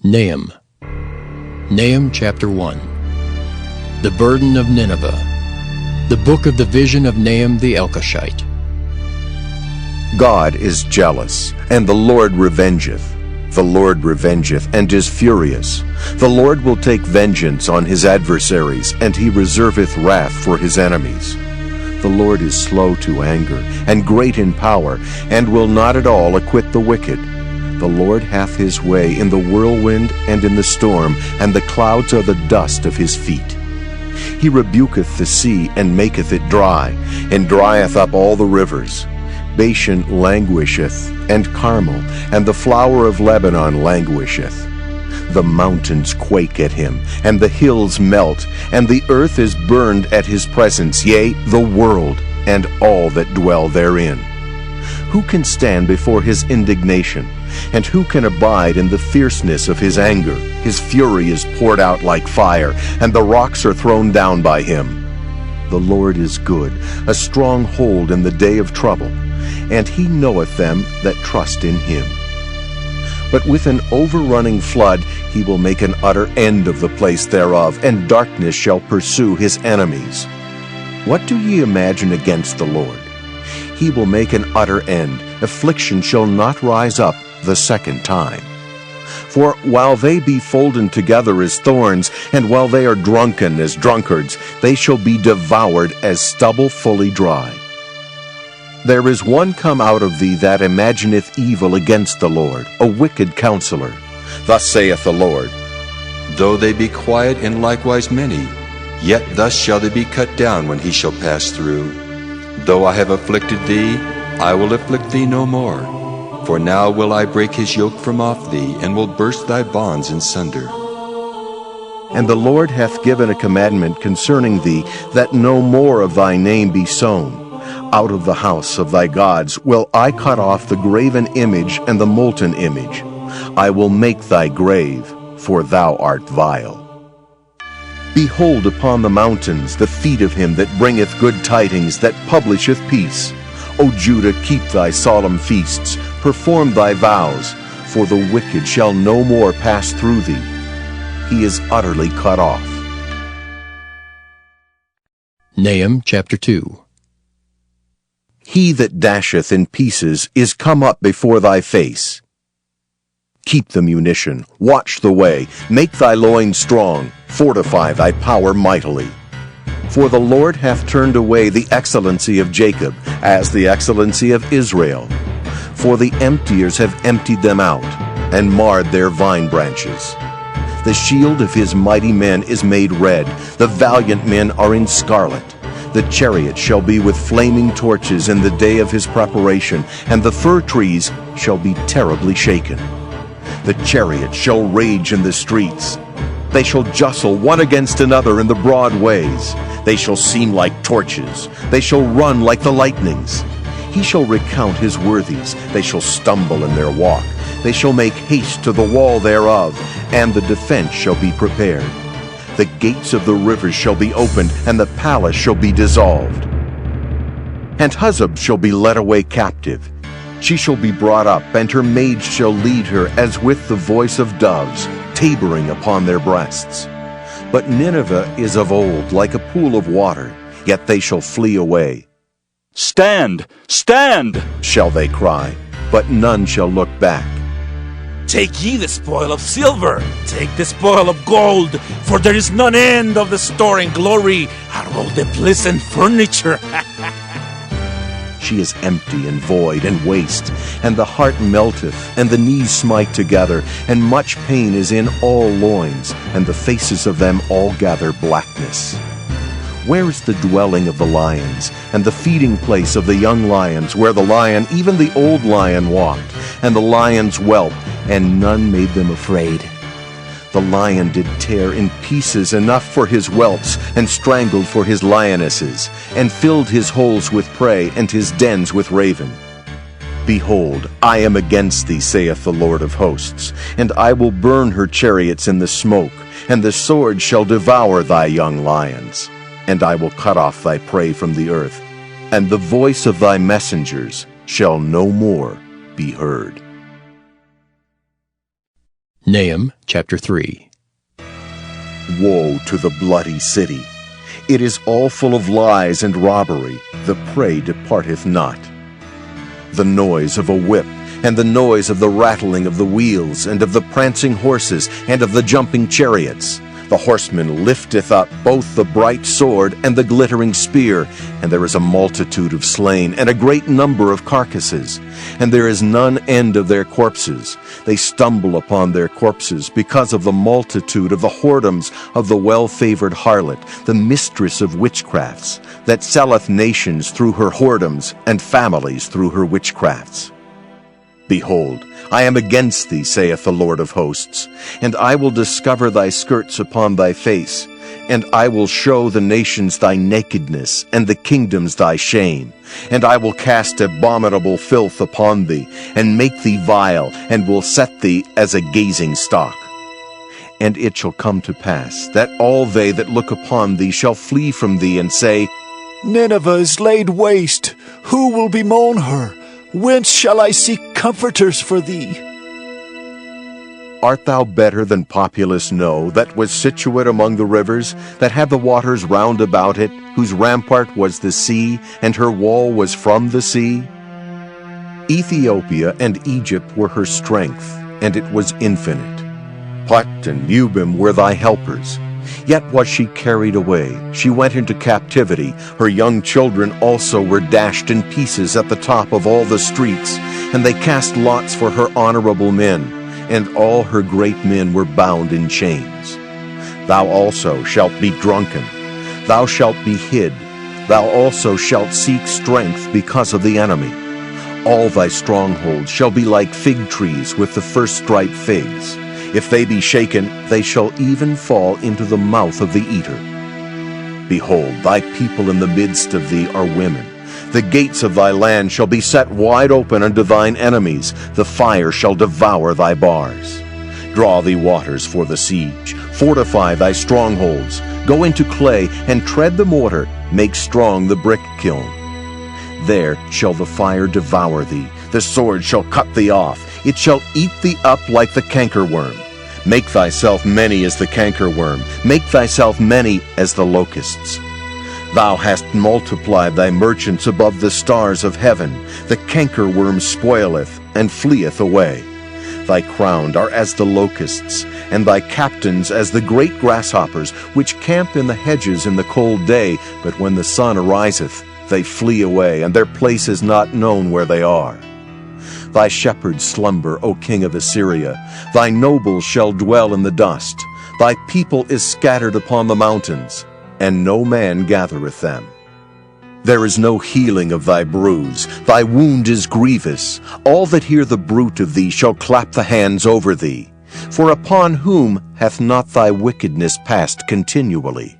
Nahum. Nahum chapter 1. The burden of Nineveh. The book of the vision of Nahum the Elkoshite. God is jealous, and the Lord revengeth. The Lord revengeth, and is furious. The Lord will take vengeance on his adversaries, and he reserveth wrath for his enemies. The Lord is slow to anger, and great in power, and will not at all acquit the wicked. The Lord hath his way in the whirlwind and in the storm, and the clouds are the dust of his feet. He rebuketh the sea, and maketh it dry, and drieth up all the rivers. Bashan languisheth, and Carmel, and the flower of Lebanon languisheth. The mountains quake at him, and the hills melt, and the earth is burned at his presence, yea, the world, and all that dwell therein. Who can stand before his indignation? And who can abide in the fierceness of his anger? His fury is poured out like fire, and the rocks are thrown down by him. The Lord is good, a strong hold in the day of trouble, and he knoweth them that trust in him. But with an overrunning flood he will make an utter end of the place thereof, and darkness shall pursue his enemies. What do ye imagine against the Lord? He will make an utter end. Affliction shall not rise up the second time. For while they be folden together as thorns, and while they are drunken as drunkards, they shall be devoured as stubble fully dry. There is one come out of thee that imagineth evil against the Lord, a wicked counselor. Thus saith the Lord, Though they be quiet and likewise many, yet thus shall they be cut down when he shall pass through. Though I have afflicted thee, I will afflict thee no more. For now will I break his yoke from off thee, and will burst thy bonds in sunder. And the Lord hath given a commandment concerning thee, that no more of thy name be sown. Out of the house of thy gods will I cut off the graven image and the molten image. I will make thy grave, for thou art vile. Behold upon the mountains the feet of him that bringeth good tidings, that publisheth peace. O Judah, keep thy solemn feasts, perform thy vows, for the wicked shall no more pass through thee. He is utterly cut off. Nahum chapter 2. He that dasheth in pieces is come up before thy face. Keep the munition, watch the way, make thy loins strong, fortify thy power mightily. For the Lord hath turned away the excellency of Jacob, as the excellency of Israel. For the emptiers have emptied them out, and marred their vine branches. The shield of his mighty men is made red, the valiant men are in scarlet. The chariot shall be with flaming torches in the day of his preparation, and the fir trees shall be terribly shaken. The chariot shall rage in the streets. They shall jostle one against another in the broad ways. They shall seem like torches. They shall run like the lightnings. He shall recount his worthies. They shall stumble in their walk. They shall make haste to the wall thereof, and the defense shall be prepared. The gates of the rivers shall be opened, and the palace shall be dissolved. And Huzzab shall be led away captive. She shall be brought up, and her maids shall lead her as with the voice of doves, tabering upon their breasts. But Nineveh is of old, like a pool of water, yet they shall flee away. Stand! Stand! Shall they cry, but none shall look back. Take ye the spoil of silver, take the spoil of gold, for there is none end of the store and glory, are all the pleasant furniture. She is empty and void and waste, and the heart melteth, and the knees smite together, and much pain is in all loins, and the faces of them all gather blackness. Where is the dwelling of the lions, and the feeding place of the young lions, where the lion, even the old lion, walked, and the lions whelped, and none made them afraid? The lion did tear in pieces enough for his whelps, and strangled for his lionesses, and filled his holes with prey, and his dens with raven. Behold, I am against thee, saith the Lord of hosts, and I will burn her chariots in the smoke, and the sword shall devour thy young lions. And I will cut off thy prey from the earth, and the voice of thy messengers shall no more be heard. Nahum chapter 3. Woe to the bloody city! It is all full of lies and robbery, the prey departeth not. The noise of a whip, and the noise of the rattling of the wheels, and of the prancing horses, and of the jumping chariots. The horseman lifteth up both the bright sword and the glittering spear, and there is a multitude of slain, and a great number of carcasses. And there is none end of their corpses. They stumble upon their corpses, because of the multitude of the whoredoms of the well-favored harlot, the mistress of witchcrafts, that selleth nations through her whoredoms, and families through her witchcrafts. Behold, I am against thee, saith the Lord of hosts, and I will discover thy skirts upon thy face, and I will show the nations thy nakedness, and the kingdoms thy shame, and I will cast abominable filth upon thee, and make thee vile, and will set thee as a gazing stock. And it shall come to pass, that all they that look upon thee shall flee from thee, and say, Nineveh is laid waste. Who will bemoan her? Whence shall I seek comforters for thee? Art thou better than populous No, that was situate among the rivers, that had the waters round about it, whose rampart was the sea, and her wall was from the sea? Ethiopia and Egypt were her strength, and it was infinite. Put and Lubim were thy helpers. Yet was she carried away, she went into captivity, her young children also were dashed in pieces at the top of all the streets, and they cast lots for her honorable men, and all her great men were bound in chains. Thou also shalt be drunken, thou shalt be hid, thou also shalt seek strength because of the enemy. All thy strongholds shall be like fig trees with the first-ripe figs. If they be shaken, they shall even fall into the mouth of the eater. Behold, thy people in the midst of thee are women. The gates of thy land shall be set wide open unto thine enemies. The fire shall devour thy bars. Draw thee waters for the siege. Fortify thy strongholds. Go into clay, and tread the mortar. Make strong the brick kiln. There shall the fire devour thee. The sword shall cut thee off. It shall eat thee up like the cankerworm. Make thyself many as the cankerworm. Make thyself many as the locusts. Thou hast multiplied thy merchants above the stars of heaven. The cankerworm spoileth, and fleeth away. Thy crowned are as the locusts, and thy captains as the great grasshoppers, which camp in the hedges in the cold day, but when the sun ariseth, they flee away, and their place is not known where they are. Thy shepherds slumber, O king of Assyria. Thy nobles shall dwell in the dust. Thy people is scattered upon the mountains, and no man gathereth them. There is no healing of thy bruise. Thy wound is grievous. All that hear the bruit of thee shall clap the hands over thee. For upon whom hath not thy wickedness passed continually?